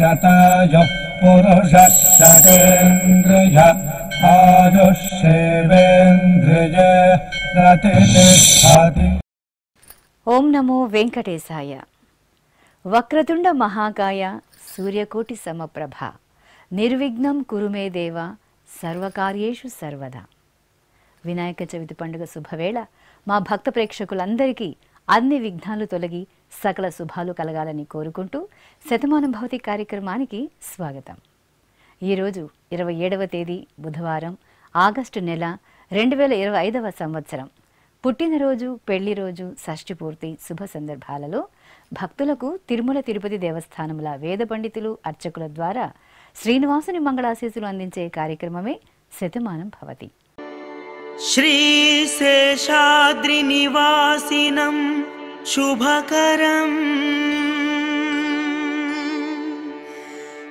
शतायुः पुरुषः शतेन्द्रिय आयुष्येवेन्द्रिये प्रतिष्ठति। ఓం నమో వెంకటేశాయ. వక్రతుండ మహాకాయ సూర్యకోటి సమప్రభ నిర్విఘ్నం కురుమే దేవ సర్వకార్యేషు సర్వదా. వినాయక చవితి పండుగ శుభవేళ మా భక్త ప్రేక్షకులందరికీ అన్ని విఘ్నాలు తొలగి సకల శుభాలు కలగాలని కోరుకుంటూ శతమానం భవతి కార్యక్రమానికి స్వాగతం. ఈరోజు 27వ తేదీ బుధవారం, ఆగస్టు నెల 2025వ సంవత్సరం. పుట్టినరోజు, పెళ్లి రోజు, షష్ఠి పూర్తి శుభ సందర్భాలలో భక్తులకు తిరుమల తిరుపతి దేవస్థానముల వేద పండితులు, అర్చకుల ద్వారా శ్రీనివాసుని మంగళాశీసులు అందించే కార్యక్రమమే శతమానం భవతి. శ్రీశేషాద్రి నివాసినం శుభకరం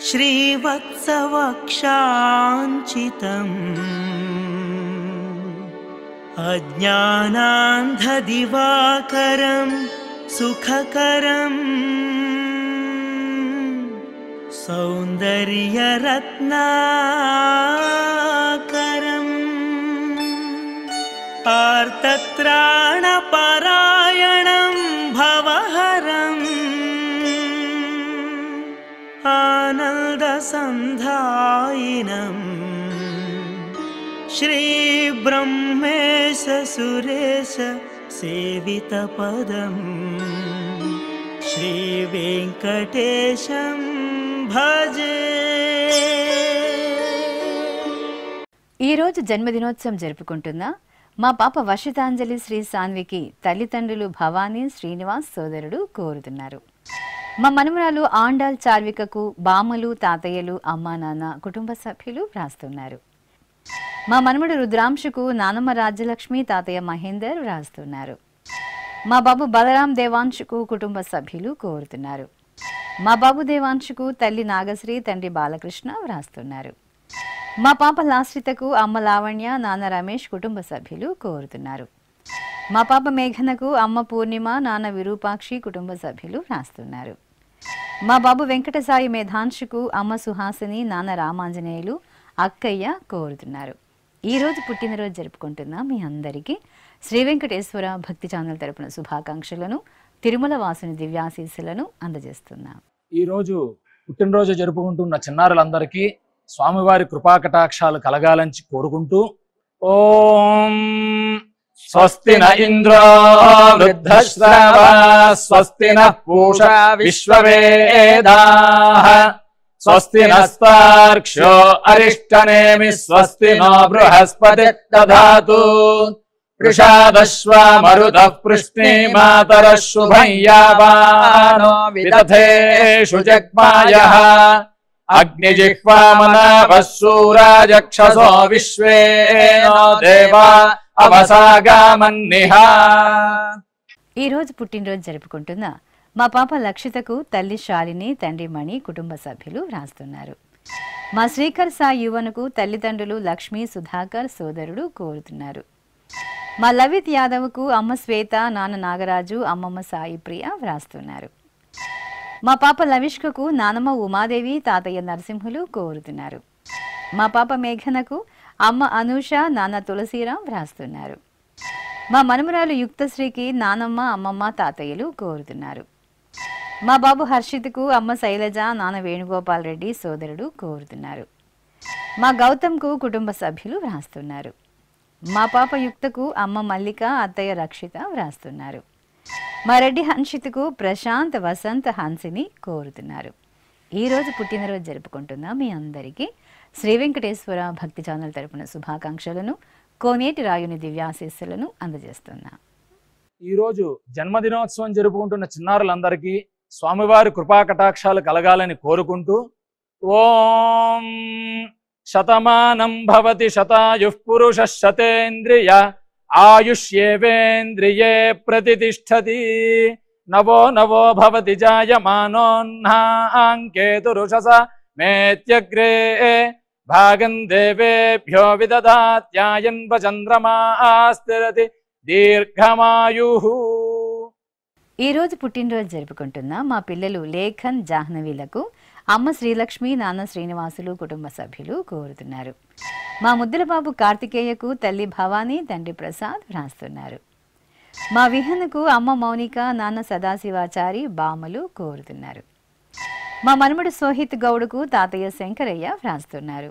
శ్రీవత్సవక్షాంచితం అజ్ఞానాంధదివాకరం సుఖకరం సౌందర్యరత్నాకరం ఆర్తత్రాణపరాయణం భవహరం ఆనందసంధాయినం శ్రీబ్రహ్మేశ సురేశ సేవితపదం శ్రీవేంకటేశం భజే. ఈరోజు జన్మదినోత్సవం జరుపుకుంటున్న మా పాప వర్షితాంజలి శ్రీ సాన్వికి తల్లిదండ్రులు భవానీ, శ్రీనివాస్ సోదరుడు కోరుతున్నారు. మా మనుమరాలు ఆండాల్ చార్వికకు బామ్మలు, తాతయ్యలు, అమ్మా, నాన్న, కుటుంబ సభ్యులు వ్రాస్తున్నారు. మా మనుమడు రుద్రాంశుకు నానమ్మ రాజ్యలక్ష్మి, తాతయ్య మహేందర్ వ్రాస్తున్నారు. మా బాబు బలరాం దేవాంశుకు కుటుంబ సభ్యులు కోరుతున్నారు. మా బాబు దేవాంశుకు తల్లి నాగశ్రీ, తండ్రి బాలకృష్ణ వ్రాస్తున్నారు. మా పాప లాశ్రితకు అమ్మ లావణ్య, నాన్న రమేష్ కుటుంబ సభ్యులు కోరుతున్నారు. మా పాప మేఘనకు అమ్మ పూర్ణిమ, నాన్న విరూపాక్షి కుటుంబ సభ్యులు వ్రాస్తున్నారు. మా బాబు వెంకటసాయి మేధాంశుకు అమ్మ సుహాసిని, నాన్న రామాంజనేయులు, అక్కయ్య కోరుతున్నారు. ఈరోజు పుట్టినరోజు జరుపుకుంటున్న మీ అందరికీ శ్రీ వెంకటేశ్వర భక్తి ఛానల్ తరపున శుభాకాంక్షలను, తిరుమల వాసుని దివ్యాశీస్సులను అందజేస్తున్నాం. ఈరోజు పుట్టినరోజు జరుపుకుంటున్న చిన్నారులందరికీ స్వామివారి కృపాకటాక్షాలు కలగాలని కోరుకుంటూ ఓం స్వస్తి న ఇంద్రో వృద్ధశ్రవా స్వస్తి న పూషా విశ్వవేదాః స్వస్తి నస్తార్క్ష్యో అరిష్టనేమి స్వస్తి నో బృహస్పతి దధాతు వృషాదశ్వా మరుతః పృష్ణే మాతరః శుభం యావానో విదథేషు జగ్మాయః అగ్నిజిహ్వామనాభः శూరాజక్షసో విశ్వేనో దేవా అవసాగామన్నిహ. ఈరోజు పుట్టినరోజు జరుపుకుంటున్న మా పాప లక్షితకు తల్లి శాలిని, తండ్రి మణి కుటుంబ సభ్యులు వ్రాస్తున్నారు. మా శ్రీకర్ సాయి యువనకు తల్లిదండ్రులు లక్ష్మీ, సుధాకర్ సోదరుడు కోరుతున్నారు. మా లవిత్ యాదవ్కు అమ్మ శ్వేత, నాన్న నాగరాజు, అమ్మమ్మ సాయి ప్రియ వ్రాస్తున్నారు. మా పాప లవిష్కకు నానమ్మ ఉమాదేవి, తాతయ్య నరసింహులు కోరుతున్నారు. మా పాప మేఘనకు అమ్మ అనూష, నాన్న తులసీరాం వ్రాస్తున్నారు. మా మనుమరాలు యుక్తశ్రీకి నానమ్మ, అమ్మమ్మ, తాతయ్యలు కోరుతున్నారు. మా బాబు హర్షిత్కు అమ్మ శైలజ, నాన్న వేణుగోపాల్ రెడ్డి సోదరుడు కోరుతున్నారు. మా గౌతమ్కు కుటుంబ సభ్యులు వ్రాస్తున్నారు. మా పాప యుక్తకు అమ్మ మల్లిక, అత్తయ్య రక్షిత వ్రాస్తున్నారు. మా రెడ్డి హన్షిత్కు ప్రశాంత్, వసంత్, హన్సిని కోరుతున్నారు. ఈరోజు పుట్టినరోజు జరుపుకుంటున్న మీ అందరికీ శ్రీ వెంకటేశ్వర భక్తి ఛానల్ తరపున శుభాకాంక్షలను, కోనేటి రాయుని దివ్యాశీస్సులను అందజేస్తున్నా. ఈరోజు జన్మదినోత్సవం జరుపుకుంటున్న చిన్నారులందరికీ స్వామివారి కృపాకటాక్షాలు కలగాలని కోరుకుంటూ ఓం శతమానం భవతి శతాయుః పురుషః శతేంద్రియ ఆయుష్యేవేంద్రియే ప్రతిష్టతి నవో నవో భవతి జాయమానోన్హాంకేతురుషస మేత్యగ్రే భాగం దేవేభ్యో విదదాత్యాయన్వ చంద్రమాస్థిరతి దీర్ఘమాయుః. ఈరోజు పుట్టినరోజు జరుపుకుంటున్న మా పిల్లలు లేఖన్, జాహ్నవీలకు అమ్మ శ్రీలక్ష్మి, నాన్న శ్రీనివాసులు కుటుంబ సభ్యులు కోరుతున్నారు. మా ముద్దుల బాబు కార్తికేయకు తల్లి భవానీ, తండ్రి ప్రసాద్ వ్రాస్తున్నారు. మా విహన్కు అమ్మ మౌనిక, నాన్న సదాశివాచారి, బామ్మలు కోరుతున్నారు. మా మనుమడు సోహిత్ గౌడుకు తాతయ్య శంకరయ్య వ్రాస్తున్నారు.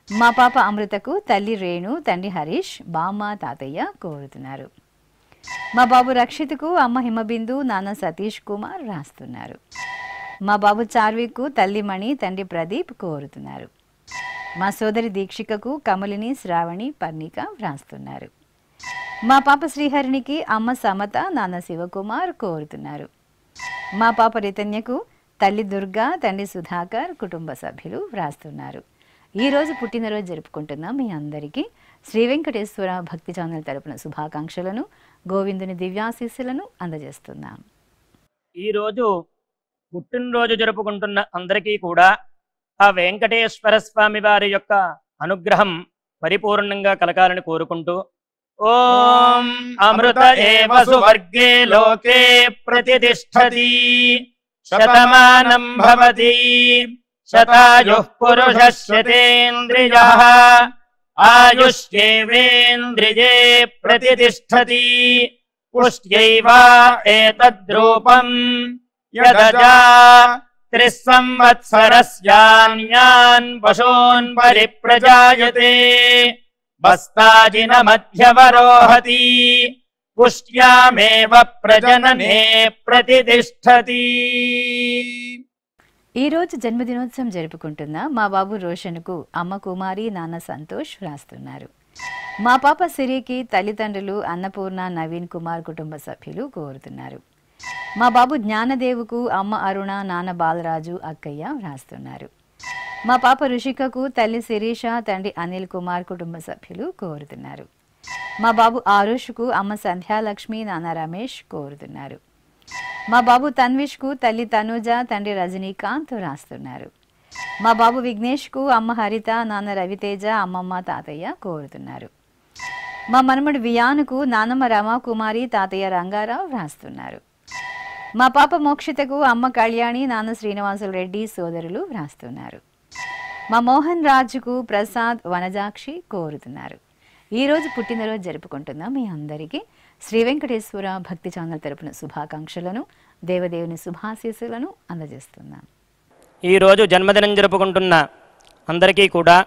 మా పాప అమృతకు తల్లి రేణు, తండ్రి హరీష్, బామ్మ, తాతయ్య కోరుతున్నారు. మా బాబు రక్షిత్కు అమ్మ హిమబిందు, నాన్న సతీష్ కుమార్ వ్రాస్తున్నారు. మా బాబు చార్విక్కు తల్లి మణి, తండ్రి ప్రదీప్ కోరుతున్నారు. మా సోదరి దీక్షికకు కమలిని, శ్రావణి, పర్ణిక వ్రాస్తున్నారు. మా పాప శ్రీహరిణికి అమ్మ సమత, నాన్న శివకుమార్ కోరుతున్నారు. మా పాప రితన్యకు తల్లి దుర్గా, తండ్రి సుధాకర్ కుటుంబ సభ్యులు వ్రాస్తున్నారు. ఈరోజు పుట్టినరోజు జరుపుకుంటున్న మీ అందరికీ శ్రీ వెంకటేశ్వర భక్తి ఛానల్ తరపున శుభాకాంక్షలను, గోవిందుని దివ్యాశీస్సులను అందజేస్తున్నాం. ఈరోజు పుట్టినరోజు జరుపుకుంటున్న అందరికీ కూడా ఆ వెంకటేశ్వర స్వామి వారి యొక్క అనుగ్రహం పరిపూర్ణంగా కలగాలని కోరుకుంటూ, ఓం అమృత ఏవ సువర్గే లోకే ప్రతిష్ఠతి శతమానం భవతి శతాయుః పురుషః శతేంద్రియః ఆయుష్యేవేంద్రియే ప్రతిష్ఠతి పుష్ట్యైవ ఏతద్రూపం యదజా త్రిస్సంవత్సరస్యాన్యాన్ పశూన్ పరిప్రజాయతే బస్తాజిన మధ్యవరోహతి పుష్ట్యామేవ ప్రజననే ప్రతిష్ఠతి. ఈరోజు జన్మదినోత్సవం జరుపుకుంటున్న మా బాబు రోషన్కు అమ్మ కుమారి, నాన్న సంతోష్ వ్రాస్తున్నారు. మా పాప సిరికి తల్లిదండ్రులు అన్నపూర్ణ, నవీన్ కుమార్ కుటుంబ సభ్యులు కోరుతున్నారు. మా బాబు జ్ఞానదేవుకు అమ్మ అరుణ, నాన్న బాలరాజు, అక్కయ్య వ్రాస్తున్నారు. మా పాప రుషికకు తల్లి శిరీష, తండ్రి అనిల్ కుమార్ కుటుంబ సభ్యులు కోరుతున్నారు. మా బాబు ఆరుష్కు అమ్మ సంధ్యాలక్ష్మి, నాన్న రమేష్ కోరుతున్నారు. మా బాబు తన్విష్కు తల్లి తనుజ, తండ్రి రజనీకాంత్ రాస్తున్నారు. మా బాబు విఘ్నేష్కు అమ్మ హరిత, నాన్న రవితేజ, అమ్మమ్మ, తాతయ్య కోరుతున్నారు. మా మనమడు వియానుకు నానమ్మ రమాకుమారి, తాతయ్య రంగారావు వ్రాస్తున్నారు. మా పాప మోక్షితకు అమ్మ కళ్యాణి, నాన్న శ్రీనివాసులు రెడ్డి, సోదరులు వ్రాస్తున్నారు. మా మోహన్ రాజుకు ప్రసాద్, వనజాక్షి కోరుతున్నారు. ఈరోజు పుట్టినరోజు జరుపుకుంటున్న మీ అందరికీ శ్రీ వెంకటేశ్వర భక్తి ఛానల్ తరపున శుభాకాంక్షలను, దేవదేవుని శుభాశీస్సులను అందజేస్తున్నాం. ఈరోజు జన్మదినం జరుపుకుంటున్న అందరికీ కూడా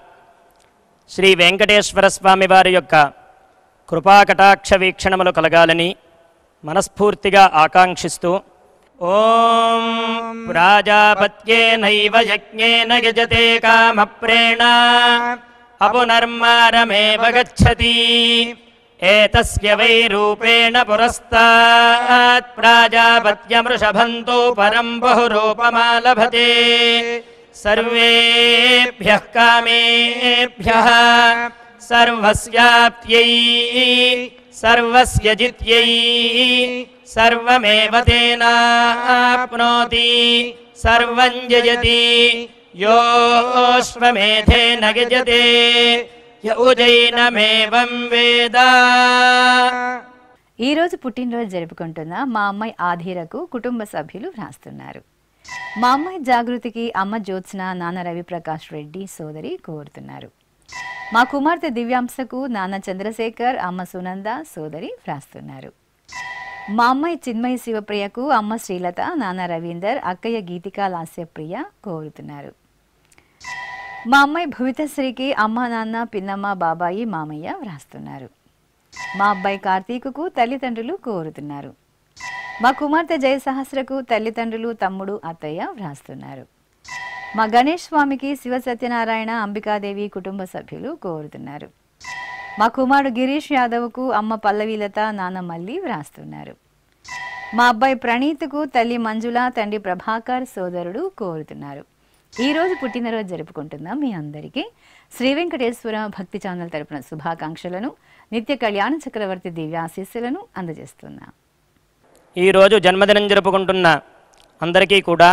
శ్రీ వెంకటేశ్వర స్వామి వారి యొక్క కృపాకటాక్ష వీక్షణములు కలగాలని మనస్ఫూర్తిగా ఆకాంక్షిస్తూ, ఓం ప్రాజాపత్యేనైవ యజ్ఞేన యజతే కామప్రేణ అపునర్మారమేవ గచ్చతి ఏతస్య వై రూపేణ పురస్తాత్ ప్రాజాపత్యమృషభంతో పరం బహురూపమాలభతే సర్వేభ్యః కామేభ్యః సర్వస్యాప్త్యై సర్వస్య జిత్యై సర్వమేవ తేనాప్నోతి సర్వం జయతి యోऽశ్వమేధేన యజతే య ఉజైనమేవం వేద. ఈరోజు పుట్టినరోజు జరుపుకుంటున్న మా అమ్మాయి ఆధీరకు కుటుంబ సభ్యులు వ్రాస్తున్నారు. మా అమ్మాయి జాగృతికి అమ్మ జ్యోత్స్న, నాన్న రవిప్రకాష్ రెడ్డి, సోదరి కోరుతున్నారు. మా కుమార్తె దివ్యాంశకు నాన్న చంద్రశేఖర్, అమ్మ సునంద, సోదరి వ్రాస్తున్నారు. మా అమ్మాయి చిన్మయి శివప్రియకు అమ్మ శ్రీలత, నాన్న రవీందర్, అక్కయ్య గీతికా లాస్యప్రియ కోరుతున్నారు. మా అమ్మాయి భువితశ్రీకి అమ్మ, నాన్న, పిన్నమ్మ, బాబాయి, మామయ్య వ్రాస్తున్నారు. మా అబ్బాయి కార్తీకుకు తల్లిదండ్రులు కోరుతున్నారు. మా కుమార్తె జయసహస్రకు తల్లిదండ్రులు, తమ్ముడు, అత్తయ్య వ్రాస్తున్నారు. మా గణేష్ స్వామికి శివ సత్యనారాయణ, అంబికాదేవి కుటుంబ సభ్యులు కోరుతున్నారు. మా కుమారుడు గిరీష్ యాదవ్కు అమ్మ పల్లవీలత, నాన్న మల్లి వ్రాస్తున్నారు. మా అబ్బాయి ప్రణీత్కు తల్లి మంజుల, తండ్రి ప్రభాకర్, సోదరుడు కోరుతున్నారు. ఈరోజు పుట్టినరోజు జరుపుకుంటున్న మీ అందరికీ శ్రీ వెంకటేశ్వర భక్తి ఛానల్ తరపున శుభాకాంక్షలను, నిత్య కళ్యాణ చక్రవర్తి దివ్యాశీస్సులను అందజేస్తున్నాం. ఈరోజు జన్మదినం జరుపుకుంటున్న అందరికీ కూడా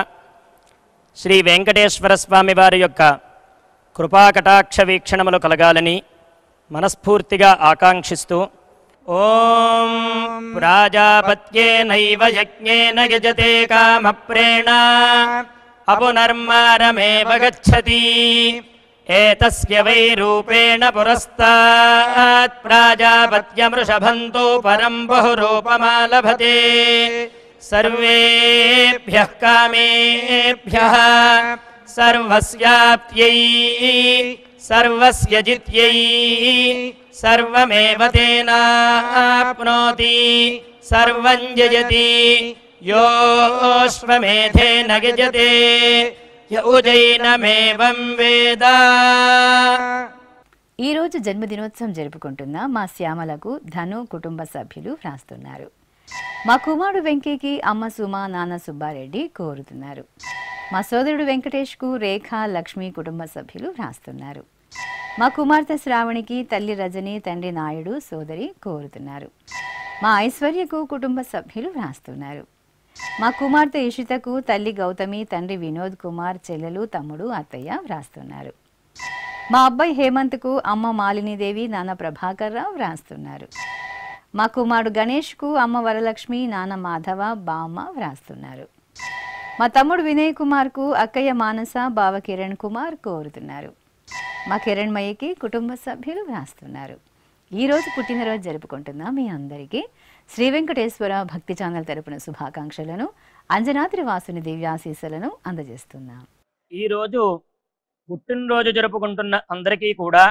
శ్రీ వెంకటేశ్వర స్వామి వారి యొక్క కృపాకటాక్ష వీక్షణములు కలగాలని మనస్ఫూర్తిగా ఆకాంక్షిస్తూ, ఓం ప్రాజాపత్యేనైవ యజ్ఞేన యజతే కామప్రేణ అపునర్మారమేవ గచ్చతి ఏతస్య వై రూపేణ పురస్తాత్ ప్రాజాపత్యమృషభంతో పరం బహురూపమాలభతే సర్వేభ్యః కామేభ్యః సర్వస్యాప్త్యై సర్వస్య జిత్యై సర్వమేవ తేనాప్నోతి సర్వం జయతి యోశ్వమేధేన గజతే య ఉజైనమేవం వేద. ఈరోజు జన్మదినోత్సవం జరుపుకుంటున్న మా శ్యామలకు ధను కుటుంబ సభ్యులు వ్రాస్తున్నారు. మా కుమారుడు వెంకీకి అమ్మ సుమ, నాన్న సుబ్బారెడ్డి కోరుతున్నారు. మా సోదరుడు వెంకటేష్కు రేఖ, లక్ష్మి కుటుంబ సభ్యులు వ్రాస్తున్నారు. మా కుమార్తె శ్రావణికి తల్లి రజని, తండ్రి నాయుడు, సోదరి కోరుతున్నారు. మా ఐశ్వర్యకు కుటుంబ సభ్యులు వ్రాస్తున్నారు. మా కుమార్తె ఇషితకు తల్లి గౌతమి, తండ్రి వినోద్ కుమార్, చెల్లెలు, తమ్ముడు, అత్తయ్య వ్రాస్తున్నారు. మా అబ్బాయి హేమంత్కు అమ్మ మాలినీదేవి, నాన్న ప్రభాకర్ రావు వ్రాస్తున్నారు. మా కుమారుడు గణేష్కు అమ్మ వరలక్ష్మి, నాన్న మాధవ, బామ్మ వ్రాస్తున్నారు. మా తమ్ముడు వినయ్ కుమార్కు అక్కయ్య మానస, బావ కిరణ్ కుమార్ కోరుతున్నారు. మా కిరణ్మయ్యకి కుటుంబ సభ్యులు వ్రాస్తున్నారు. ఈరోజు పుట్టినరోజు జరుపుకుంటున్న మీ అందరికీ శ్రీ వెంకటేశ్వర భక్తి ఛానల్ తరపున శుభాకాంక్షలను, అంజనాద్రి వాసుని దివ్యాశీస్సులను అందజేస్తున్నాం. ఈరోజు పుట్టినరోజు జరుపుకుంటున్న అందరికీ కూడా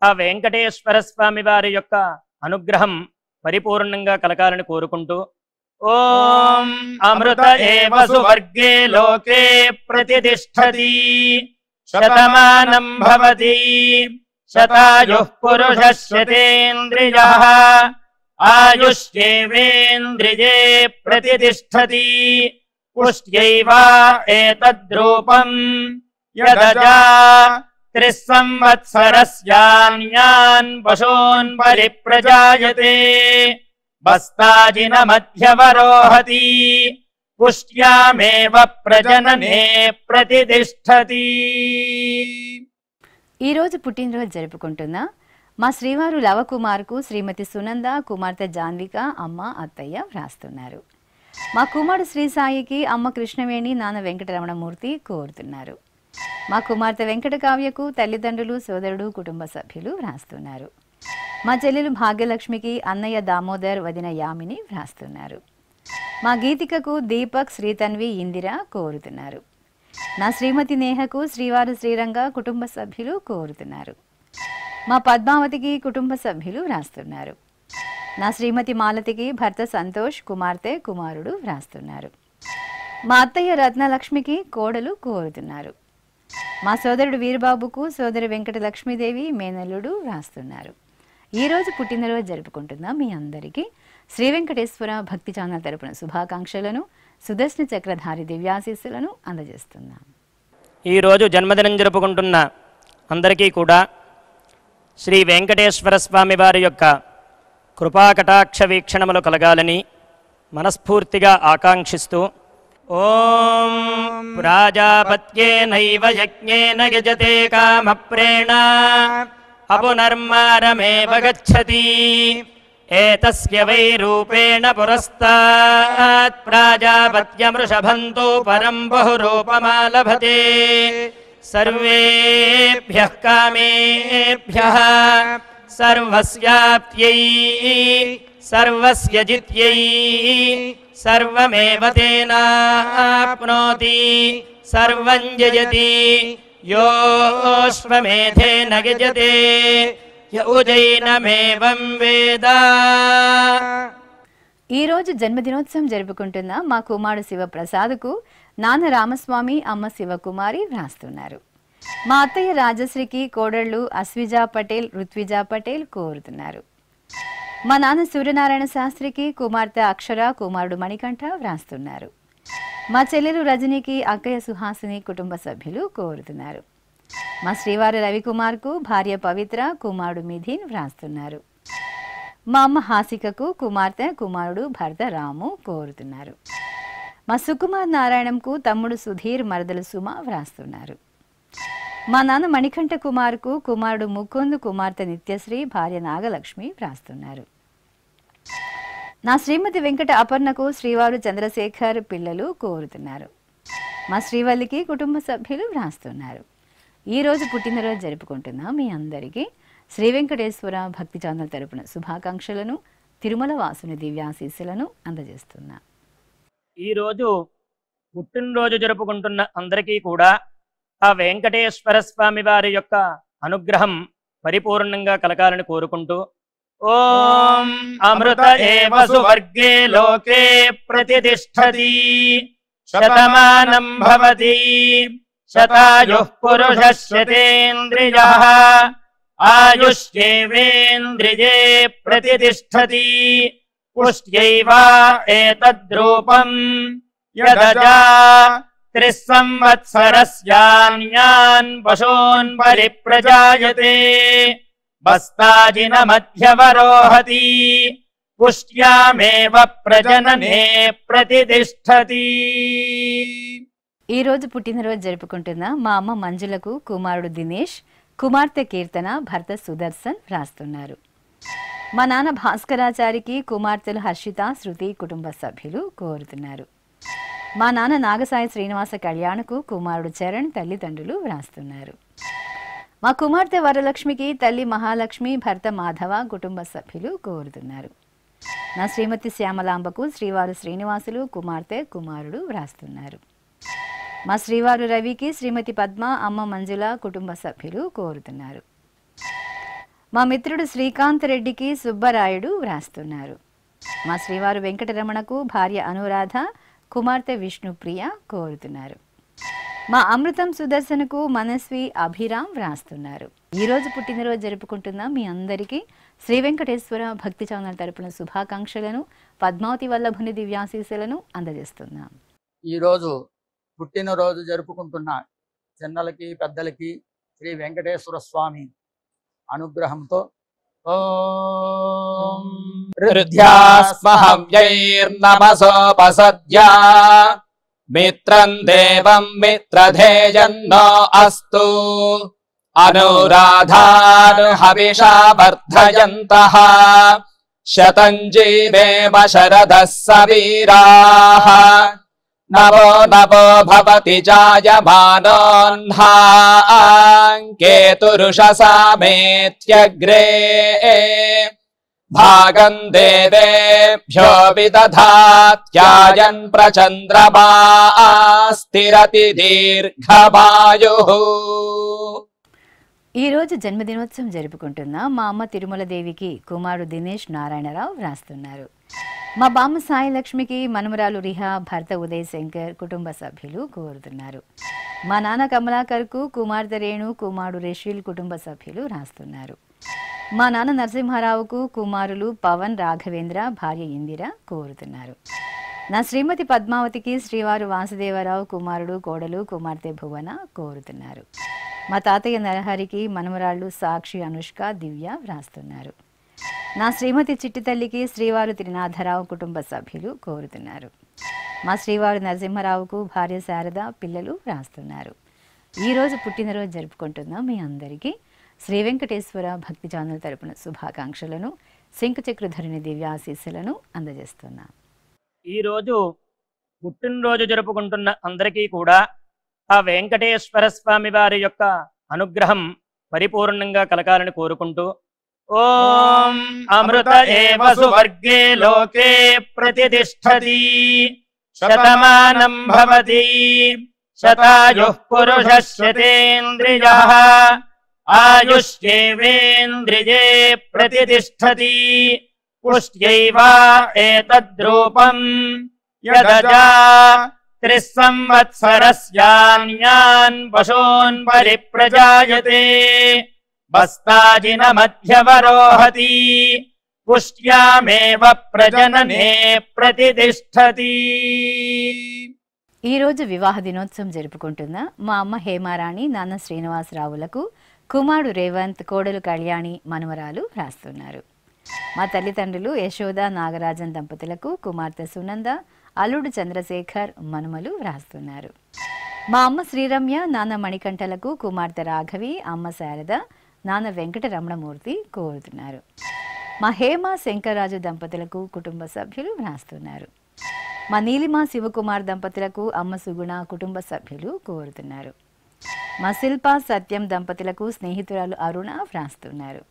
ఆ వెంకటేశ్వర స్వామి వారి యొక్క అనుగ్రహం పరిపూర్ణంగా కలగాలని కోరుకుంటూ ఓం అమృత ఏవ సువర్గే లోకే ప్రతిష్ఠతి శతమానం భవతి శతాయుః పురుషः శతేంద్రియః ఆయుష్యేవేంద్రియే ప్రతిష్ఠతి పుష్ట్యైవ ఏతద్రూపం యదజా త్రిస్సంవత్సరస్యాన్యాన్ పశూన్ పరిప్రజాయతే బస్తాజిన మధ్యవరోహతి పుష్ట్యామేవ ప్రజననే ప్రతిష్ఠతి. ఈరోజు పుట్టినరోజు జరుపుకుంటున్న మా శ్రీవారు లవకుమార్కు శ్రీమతి సునంద, కుమార్తె జాన్విక, అమ్మ, అత్తయ్య వ్రాస్తున్నారు. మా కుమారుడు శ్రీ సాయికి అమ్మ కృష్ణవేణి, నాన్న వెంకటరమణమూర్తి కోరుతున్నారు. మా కుమార్తె వెంకట కావ్యకు తల్లిదండ్రులు, సోదరుడు, కుటుంబ సభ్యులు వ్రాస్తున్నారు. మా చెల్లెలు భాగ్యలక్ష్మికి అన్నయ్య దామోదర్, వదిన యామిని వ్రాస్తున్నారు. మా గీతికకు దీపక్, శ్రీతన్వి, ఇందిర కోరుతున్నారు. నా శ్రీమతి నేహకు శ్రీవారు శ్రీరంగ కుటుంబ సభ్యులు కోరుతున్నారు. మా పద్మావతికి కుటుంబ సభ్యులు వ్రాస్తున్నారు. నా శ్రీమతి మాలతికి భర్త సంతోష్, కుమార్తె, కుమారుడు వ్రాస్తున్నారు. మా అత్తయ్య రత్నలక్ష్మికి కోడలు కోరుతున్నారు. మా సోదరుడు వీరబాబుకు సోదరి వెంకట లక్ష్మీదేవి, మేనల్లుడు వ్రాస్తున్నారు. ఈరోజు పుట్టినరోజు జరుపుకుంటున్న మీ అందరికీ శ్రీ వెంకటేశ్వర భక్తి ఛానల్ తరపున శుభాకాంక్షలను, సుదర్శన చక్రధారి దివ్యాశీస్సులను అందజేస్తున్నాం. ఈరోజు జన్మదినం జరుపుకుంటున్న అందరికీ కూడా శ్రీ వెంకటేశ్వర స్వామి వారి యొక్క కృపాకటాక్ష వీక్షణములు కలగాలని మనస్ఫూర్తిగా ఆకాంక్షిస్తూ ఓం ప్రాజాపత్యేనైవ యజ్ఞేన యజతే కామప్రేణ అపునర్మారమేవ గచ్చతి ఏతస్య వై రూపేణ పురస్తాత్ ప్రాజాపత్యమృషభంతో పరం బహురూపమాలభతే సర్వేభ్యః కామేభ్యః సర్వస్యాప్త్యై సర్వస్య జిత్యై సర్వమేవ తేనాప్నోతి సర్వం జయతి యోశ్వమేధేన గజతే య ఉజైనమేవం వేద. ఈరోజు జన్మదినోత్సవం జరుపుకుంటున్న మా కుమారుడు శివప్రసాద్కు నాన్న రామస్వామి, అమ్మ శివకుమారి వ్రాస్తున్నారు. మా అత్తయ్య రాజశ్రీకి కోడళ్ళు అస్విజా పటేల్, రుత్విజా పటేల్ కోరుతున్నారు. మా నాన్న సూర్యనారాయణ శాస్త్రికి కుమార్తె అక్షర, కుమారుడు మణికంఠ వ్రాస్తున్నారు. మా చెల్లెలు రజనీకి అక్కయ్య సుహాసిని కుటుంబ సభ్యులు కోరుతున్నారు. మా శ్రీవారి రవికుమార్కు భార్య పవిత్ర, కుమారుడు మిథిన్ వ్రాస్తున్నారు. మా అమ్మ హాసికకు కుమార్తె, కుమారుడు భర్త రాము కోరుతున్నారు. మా సుకుమార్ నారాయణంకు తమ్ముడు సుధీర్, మరదలు సుమ వ్రాస్తున్నారు. మా నాన్న మణికంఠ కుమార్కు కుమారుడు ముకుంద్, కుమార్తె నిత్యశ్రీ, భార్య నాగలక్ష్మి వ్రాస్తున్నారు. నా శ్రీమతి వెంకట అపర్ణకు శ్రీవారు చంద్రశేఖర్ పిల్లలు కోరుతున్నారు. మా శ్రీవల్లికి కుటుంబ సభ్యులు వ్రాస్తున్నారు. ఈరోజు పుట్టినరోజు జరుపుకుంటున్న మీ అందరికీ శ్రీ వెంకటేశ్వర భక్తి ఛానల్ తరపున శుభాకాంక్షలను, తిరుమల వాసుని దివ్యాశీస్సులను అందజేస్తున్నా. ఈరోజు పుట్టినరోజు జరుపుకుంటున్న అందరికీ కూడా ఆ వెంకటేశ్వర స్వామి వారి యొక్క అనుగ్రహం పరిపూర్ణంగా కలగాలని కోరుకుంటూ ఓం అమృత ఏవ సువర్గే లోకే ప్రతిష్ఠతి శతమానం భవతి శతాయుః పురుషः శతేంద్రియః ఆయుష్యేవేంద్రియే ప్రతిష్ఠతి పుష్ట్యైవ ఏతద్రూపం యదజా 3 సంవత్సరస్యాన్యాన్ పశూన్ పరిప్రజాయతే బస్తాజిన మధ్యవరోహతి పుష్ట్యామేవ ప్రజననే ప్రతిష్ఠతి. ఈరోజు పుట్టినరోజు జరుపుకుంటున్న మా అమ్మ మంజులకు కుమారుడు దినేష్, కుమార్తె కీర్తన, భర్త సుదర్శన్ వ్రాస్తున్నారు. మా నాన్న భాస్కరాచారికి కుమార్తెలు హర్షిత, శృతి కుటుంబ సభ్యులు కోరుతున్నారు. మా నాన్న నాగసాయి శ్రీనివాస కళ్యాణకు కుమారుడు చరణ్, తల్లిదండ్రులు వ్రాస్తున్నారు. మా కుమార్తె వరలక్ష్మికి తల్లి మహాలక్ష్మి, భర్త మాధవ కుటుంబ సభ్యులు కోరుతున్నారు. నా శ్రీమతి శ్యామలాంబకు శ్రీవారు శ్రీనివాసులు, కుమార్తె కుమారుడు వ్రాస్తున్నారు. మా శ్రీవారు రవికి శ్రీమతి పద్మ, అమ్మ మంజుల కుటుంబ సభ్యులు కోరుతున్నారు. మా మిత్రుడు శ్రీకాంత్ రెడ్డికి సుబ్బరాయుడు వ్రాస్తున్నారు. మా శ్రీవారు వెంకటరమణకు భార్య అనురాధ, కుమార్తె విష్ణుప్రియ కోరుతున్నారు. మా అమృతం సుదర్శనకు మనస్వి, అభిరామ్ వ్రాస్తున్నారు. ఈరోజు పుట్టినరోజు జరుపుకుంటున్న మీ అందరికీ శ్రీ వెంకటేశ్వర భక్తి ఛానల్ తరపున శుభాకాంక్షలను, పద్మావతి వల్లభుని దివ్యాశీస్సులను అందజేస్తున్నాం. ఈరోజు పుట్టినరోజు జరుపుకుంటున్న చిన్నలకి పెద్దలకి శ్రీ వెంకటేశ్వర స్వామి అనుగ్రహంతో ఓం హృద్యాస్మహవ్యైర్నమసోపసద్యా మిత్రం దేవం మిత్రధేయన్నో అస్తు అనురాధాన్ హవిషా వర్ధయంతః శతం జీవేమ శరదః సవీరాః నవో నవో భవతి జాయమానోన్హాం కేతురుషసామేత్యగ్రే భాగం దేవేభ్యో విదధాత్యాయన్ ప్రచంద్రమా స్థిరతి దీర్ఘమాయుః. ఈరోజు జన్మదినోత్సవం జరుపుకుంటున్న మా అమ్మ తిరుమల దేవికి కుమారుడు దినేష్ నారాయణరావు వ్రాస్తున్నారు. మా బామ్మ సాయి లక్ష్మికి మనుమరాలు రిహా, భర్త ఉదయ్ శంకర్ కుటుంబ సభ్యులు కోరుతున్నారు. మా నాన్న కమలాకర్కు కుమార్తె రేణు, కుమారుడు రేషిల్ కుటుంబ సభ్యులు రాస్తున్నారు. మా నాన్న నరసింహారావుకు కుమారులు పవన్, రాఘవేంద్ర, భార్య ఇందిర కోరుతున్నారు. నా శ్రీమతి పద్మావతికి శ్రీవారు వాసుదేవరావు కుమారుడు, కోడలు, కుమార్తె భువన కోరుతున్నారు. మా తాతయ్య నరహరికి మనమరాళ్ళు సాక్షి, అనుష్క, దివ్య వ్రాస్తున్నారు. నా శ్రీమతి చిట్టి తల్లికి శ్రీవారు త్రినాథరావు కుటుంబ సభ్యులు కోరుతున్నారు. మా శ్రీవారు నరసింహరావుకు భార్య శారద, పిల్లలు వ్రాస్తున్నారు. ఈరోజు పుట్టినరోజు జరుపుకుంటున్న మీ అందరికీ శ్రీ వెంకటేశ్వర భక్తి ఛానల్ తరపున శుభాకాంక్షలను, శంఖచక్రధరుని దివ్యాశీస్సులను అందజేస్తున్నాం. ఈరోజు పుట్టినరోజు జరుపుకుంటున్న అందరికీ కూడా ఆ వెంకటేశ్వర స్వామి వారి యొక్క అనుగ్రహం పరిపూర్ణంగా కలగాలని కోరుకుంటూ ఓం అమృత ఏవ సువర్గే లోకే ప్రతిష్ఠతి శతమానం భవతి శతాయుః పురుషः శతేంద్రియః ఆయుష్యేవేంద్రియే ప్రతిష్ఠతి పుష్ట్యైవ ఏతద్రూపం యదజా 3 సంవత్సరస్యాన్యాన్ పశూన్ పరిప్రజాయతే బస్తాజిన మధ్యవరోహతి పుష్ట్యామేవ ప్రజననే ప్రతిష్ఠతి. ఈరోజు వివాహ దినోత్సవం జరుపుకుంటున్న మా అమ్మ హేమారాణి, నాన్న శ్రీనివాసరావులకు కుమారుడు రేవంత్, కోడలు కళ్యాణి, మనవరాలు వ్రాస్తున్నారు. మా తల్లిదండ్రులు యశోద, నాగరాజన్ దంపతులకు కుమార్తె సునంద, అల్లుడు చంద్రశేఖర్, మనుమలు వ్రాస్తున్నారు. మా అమ్మ శ్రీరమ్య, నాన్న మణికంఠలకు కుమార్తె రాఘవి, అమ్మ శారద, నాన్న వెంకట రమణమూర్తి కోరుతున్నారు. మా హేమ, శంకర్రాజు దంపతులకు కుటుంబ సభ్యులు వ్రాస్తున్నారు. మా నీలిమ శివకుమార్ దంపతులకు అమ్మ సుగుణ కుటుంబ సభ్యులు కోరుతున్నారు. మా శిల్ప సత్యం దంపతులకు స్నేహితురాలు అరుణ వ్రాస్తున్నారు.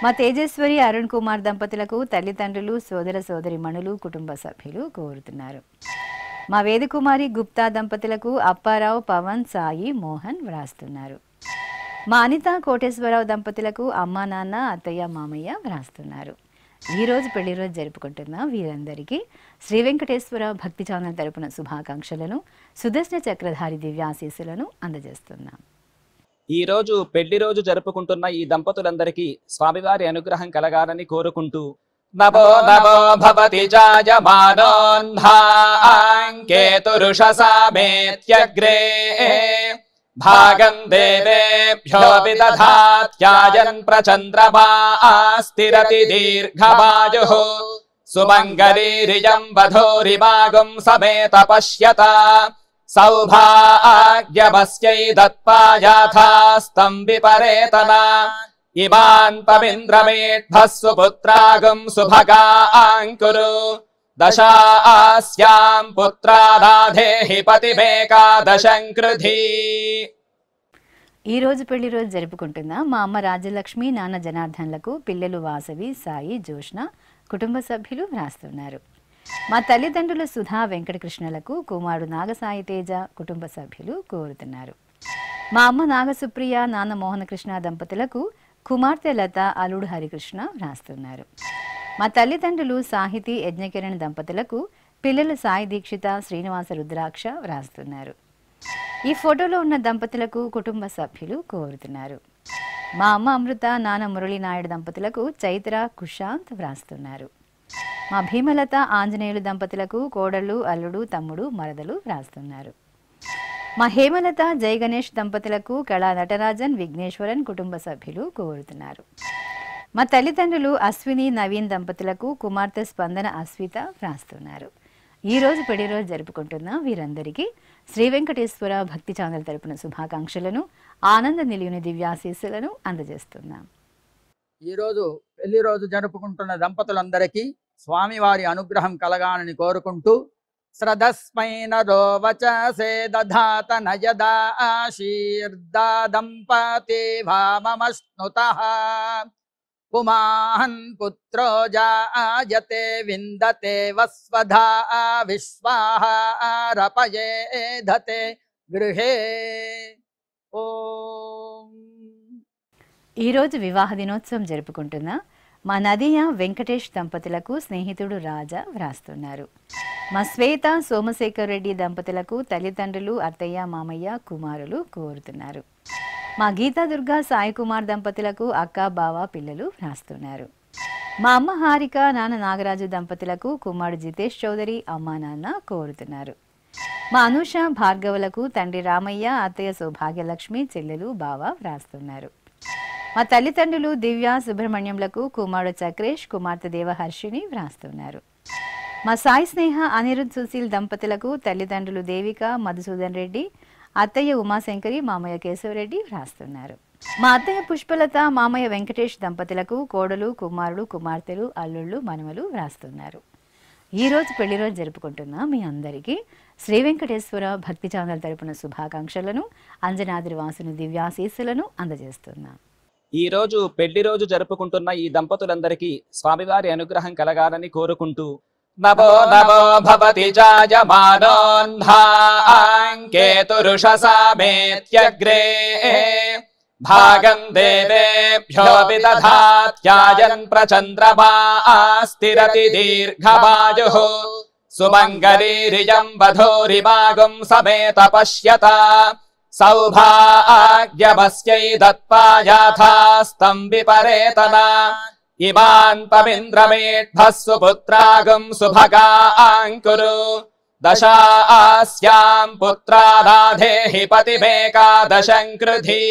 మా తేజేశ్వరి అరుణ్ కుమార్ దంపతులకు తల్లిదండ్రులు సోదర సోదరిమణులు కుటుంబ సభ్యులు కోరుతున్నారు. మా వేదకుమారి గుప్తా దంపతులకు అప్పారావు పవన్ సాయి మోహన్ వ్రాస్తున్నారు. మా అనిత కోటేశ్వరరావు దంపతులకు అమ్మా నాన్న అత్తయ్య మామయ్య వ్రాస్తున్నారు. ఈరోజు పెళ్లి రోజు జరుపుకుంటున్న వీరందరికీ శ్రీ వెంకటేశ్వర భక్తి ఛానల్ తరపున శుభాకాంక్షలను సుదర్శన చక్రధారి దివ్యాశీస్సులను అందజేస్తున్నాం. ఈ రోజు పెళ్లి రోజు జరుపుకుంటున్న ఈ దంపతులందరికీ స్వామివారి అనుగ్రహం కలగాలని కోరుకుంటూ నమో నమో భవతి జాయమానోన్హాంకేతురుషసామేత్యగ్రే భాగం దేవేభ్యో విదధాత్యాయన్ ప్రచంద్రమాస్తిరతి దీర్ఘమాయుః సుమంగళీరియం వధూరిమాగం సమేత పశ్యత సౌభాగ్యమస్యై దత్పాయాథాస్తం విపరేతన ఇమాన్ పవింద్రమేఢ్భస్సు పుత్రాగం సుభగాంకురు దశాస్యాం పుత్రానాధేహి పతిమేకాదశం కృధి. ఈ రోజు పెళ్లి రోజు జరుపుకుంటున్న మా అమ్మ రాజలక్ష్మి నాన్న జనార్దన్లకు పిల్లలు వాసవి సాయి జోష్న కుటుంబ సభ్యులు వ్రాస్తున్నారు. మా తల్లిదండ్రుల సుధా వెంకటకృష్ణలకు కుమారుడు నాగసాయి తేజ కుటుంబ సభ్యులు కోరుతున్నారు. మా అమ్మ నాగసుప్రియ నాన్న మోహనకృష్ణ దంపతులకు కుమార్తె లత అల్లుడు హరికృష్ణ వ్రాస్తున్నారు. మా తల్లిదండ్రులు సాహితీ యజ్ఞకిరణ్ దంపతులకు పిల్లలు సాయి దీక్షిత శ్రీనివాస రుద్రాక్ష వ్రాస్తున్నారు. ఈ ఫోటోలో ఉన్న దంపతులకు కుటుంబ సభ్యులు కోరుతున్నారు. మా అమ్మ అమృత నాన్న మురళీనాయుడు దంపతులకు చైత్ర కుశాంత్ వ్రాస్తున్నారు. మా భీమలత ఆంజనేయులు దంపతులకు కోడళ్ళు అల్లుడు తమ్ముడు మరదలు వ్రాస్తున్నారు. మా హేమలత జయ గణేష్ దంపతులకు కళా నటరాజన్ విఘ్నేశ్వరన్ కుటుంబ సభ్యులు కోరుతున్నారు. మా తల్లిదండ్రులు అశ్విని నవీన్ దంపతులకు కుమార్తె స్పందన అశ్విత వ్రాస్తున్నారు. ఈ రోజు పెళ్లి రోజు జరుపుకుంటున్న వీరందరికీ శ్రీ వెంకటేశ్వర భక్తి ఛానల్ తరపున శుభాకాంక్షలను ఆనంద నిలయుని దివ్యాశీస్సులను అందజేస్తున్నాం. ఈరోజు పెళ్లి రోజు జరుపుకుంటున్న దంపతులందరికీ స్వామివారి అనుగ్రహం కలగాలని కోరుకుంటూ శ్రద్ధస్మై నరో వచసే దధాత నయదా ఆశీర్దా దంపతి వామమశ్నుతః పుమాహన్ పుత్రో జాయతే విందతే వస్వధా విశ్వాహారపయేధతే గృహే. ఓం. ఈరోజు వివాహ దినోత్సవం జరుపుకుంటున్న మా నదియ వెంకటేష్ దంపతులకు స్నేహితుడు రాజా వ్రాస్తున్నారు. మా శ్వేత సోమశేఖర్ రెడ్డి దంపతులకు తల్లిదండ్రులు అత్తయ్య మామయ్య కుమారులు కోరుతున్నారు. మా గీతా దుర్గా సాయి కుమార్ దంపతులకు అక్క బావ పిల్లలు వ్రాస్తున్నారు. మా అమ్మ హారిక నాన్న నాగరాజు దంపతులకు కుమారుడు జితేష్ చౌదరి అమ్మా నాన్న కోరుతున్నారు. మా అనూష భార్గవులకు తండ్రి రామయ్య అత్తయ్య సౌభాగ్యలక్ష్మి చెల్లెలు బావ వ్రాస్తున్నారు. మా తల్లిదండ్రులు దివ్య సుబ్రహ్మణ్యంలకు కుమారుడు చక్రేష్ కుమార్తె దేవహర్షిని వ్రాస్తున్నారు. మా సాయి స్నేహ అనిరుద్ సుశీల్ దంపతులకు తల్లిదండ్రులు దేవిక మధుసూదన్ రెడ్డి అత్తయ్య ఉమాశంకరి మామయ్య కేశవరెడ్డి వ్రాస్తున్నారు. మా అత్తయ్య పుష్పలత మామయ్య వెంకటేష్ దంపతులకు కోడలు కుమారుడు కుమార్తెలు అల్లుళ్ళు మనవలు వ్రాస్తున్నారు. ఈ రోజు పెళ్లి రోజు జరుపుకుంటున్న మీ అందరికీ శ్రీ వెంకటేశ్వర భక్తి ఛానల్ తరపున శుభాకాంక్షలను అంజనాద్రి వాసుని దివ్యాశీస్సులను అందజేస్తున్నాం. ఈ రోజు పెళ్లి రోజు జరుపుకుంటున్న ఈ దంపతులందరికీ స్వామివారి అనుగ్రహం కలగాలని కోరుకుంటూ నమో నమో భవతి జాయమానోన్హాంకేతురుషసామేత్యగ్రే భాగం దేవేభ్యో విదధాత్యాయన్ ప్రచంద్రమాస్తిరతి దీర్ఘమాయుః సుమంగళీరియం వధూరిమాగం సమేత పశ్యత సౌభాగ్యమస్యై దత్పాయాథాస్తం విపరేతన ఇమాన్ పవింద్రమేఢ్భస్సు పుత్రాగం సుభగాంకురు దశాస్యాం పుత్రానాధేహి పతిమేకాదశం కృధి.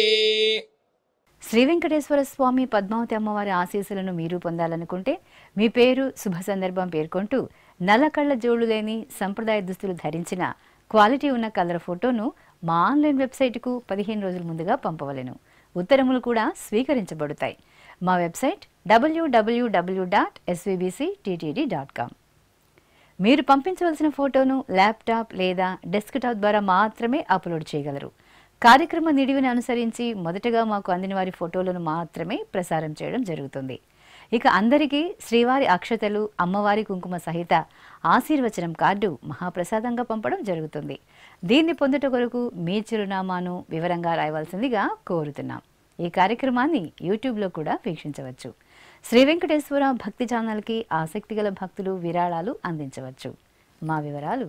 శ్రీ వెంకటేశ్వర స్వామి పద్మావతి అమ్మవారి ఆశీస్సులను మీరు పొందాలనుకుంటే మీ పేరు శుభ సందర్భం పేర్కొంటూ నల్ల కళ్ళ జోడు లేని సంప్రదాయ దుస్తులు ధరించిన క్వాలిటీ ఉన్న కలర్ ఫోటోను మా ఆన్లైన్ వెబ్సైట్కు 15 రోజుల ముందుగా పంపవలెను. ఉత్తరములు కూడా స్వీకరించబడతాయి. మా వెబ్సైట్ www.svbcttd.com. మీరు పంపించవలసిన ఫోటోను ల్యాప్టాప్ లేదా డెస్క్టాప్ ద్వారా మాత్రమే అప్లోడ్ చేయగలరు. కార్యక్రమ నిడివిని అనుసరించి మొదటగా మాకు అందిన వారి ఫోటోలను మాత్రమే ప్రసారం చేయడం జరుగుతుంది. ఇక అందరికీ శ్రీవారి అక్షతలు, అమ్మవారి కుంకుమ సహిత ఆశీర్వచనం కార్డు మహాప్రసాదంగా పంపడం జరుగుతుంది. దీన్ని పొందుట కొరకు మీ చిరునామాను వివరంగా రాయవలసిందిగా కోరుతున్నాం. ఈ కార్యక్రమాన్ని యూట్యూబ్లో కూడా వీక్షించవచ్చు. శ్రీ వెంకటేశ్వర భక్తి ఛానల్కి ఆసక్తి గల భక్తులు విరాళాలు అందించవచ్చు. మా వివరాలు